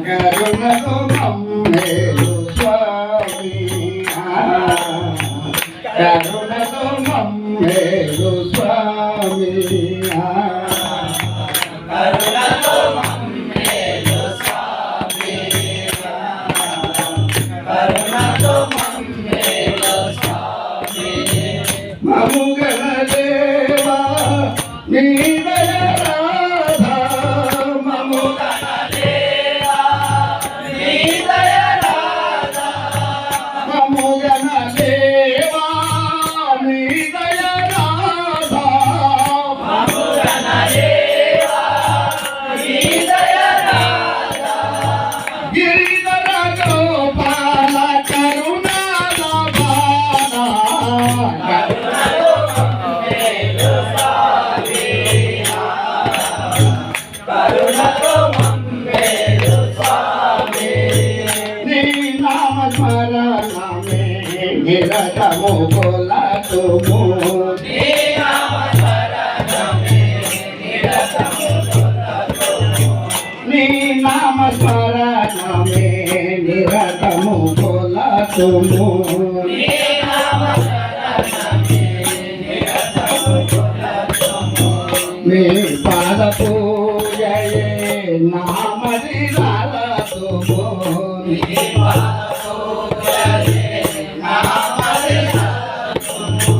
కరుణతో మమ్మేలు స్వామి కరుణతో మమ్మేలు స్వామి కరుణతో మమ్మేలు స్వామి కరుణతో మమ్మేలు స్వామి మముగల దేవా నీ దయ రాధా మముగల దేవా నీ దయ రాధా మముగల దేవా నీ దయ రాధా మముగల దేవా నీ దయ రాధా గిరిధర గోపాల కరుణాల బాలా కరుణతో మమ్మేలు స్వామి కరుణతో మమ్మేలు స్వామి నీ నామ స్మరణమే నిరతము కొలతుము నీ నామ శరణమే నిరతము కొలతుము నీ నామ స్మరణమే నిరతము కొలతుము నీ నామ శరణమే నిరతము కొలతుము మీ పాద పూజయే నామది రాలతుము నీ పాద పూజలే నామది రాలతుము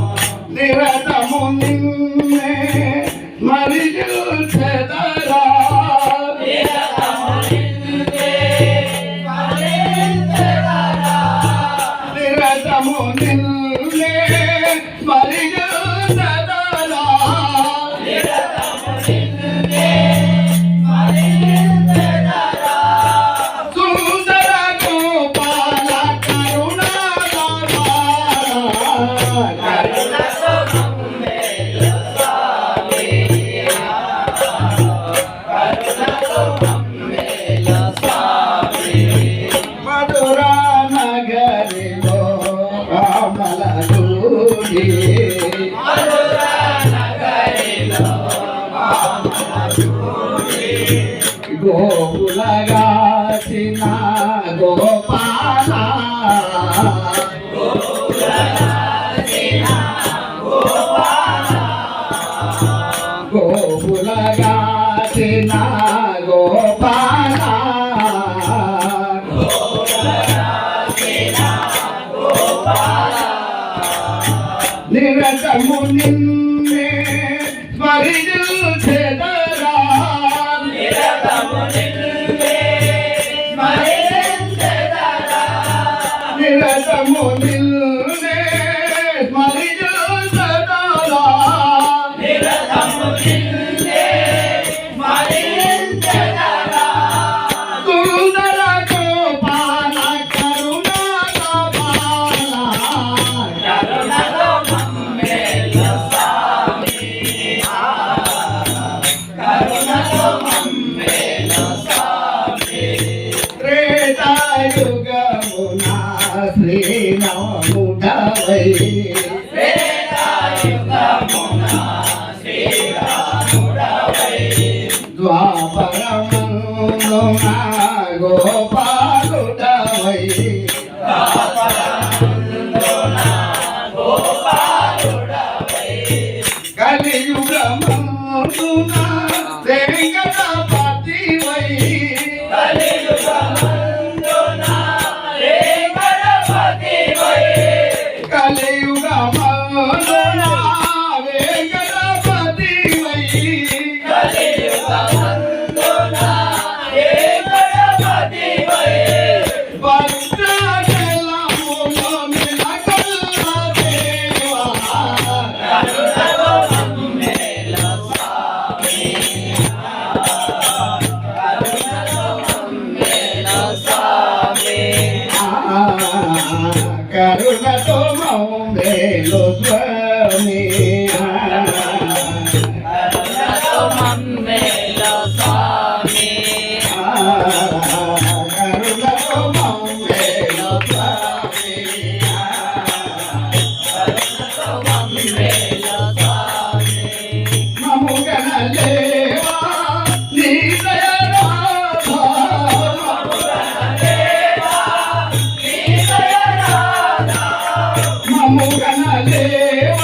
నిరతము నిన్నే మరిచెదరా నిరతము నిన్నే స్మరించెదరా నిరతము నిన్నే మరిచెదరా నిరతము నిన్నే స్మరించెదరా సుందర గోపాల కరుణాల కరుణతో మమ్మేలు స్వామి కరుణతో మమ్మేలు స్వామి మధురా నగరిలో రామల దూడి మధురా నగరిలో మామల చూడి గోపులగాచిన గోపాల గోకులరాసిన గోపాల గోపులగాచిన గోపాల గోకులరాసిన గోపాల నిరతము నిన్నే స్మరించెదరా నిరతము నిన్నే స్మరించెదరా నిరతము నిన్నే స్మరించెదరా నిరతము నిన్నే స్మరించెదరా సుందర గోపాల కరుణాల బాల కరుణతో మమ్మేలు స్వామి కరుణతో మమ్మేలు స్వామి త్రేతాయుగమున శ్రీరాముడవై త్రేతాయుగమున శ్రీరాముడవై ద్వాపరమందున గోపాలుడవై ద్వాపరమందున గోపాలుడవై కలియుగమందున వెంకటపతివై కలియుగమందున వెంకటపతివై కలియుగమందున వెంకటపతివై కలియుగమందున వెంకటపతివై భద్రాచలములో నిలకల్ల దేవా కరుణతో మమ్మేలు స్వామి కరుణతో మమ్మేలు స్వామి కరుణతో మమ్మేలు స్వామి కరుణతో మమ్మేలు స్వామి కరుణతో మమ్మేలు స్వామి కరుణతో మమ్మేలు స్వామి మముగన దేవా మమ్ము గనలేవు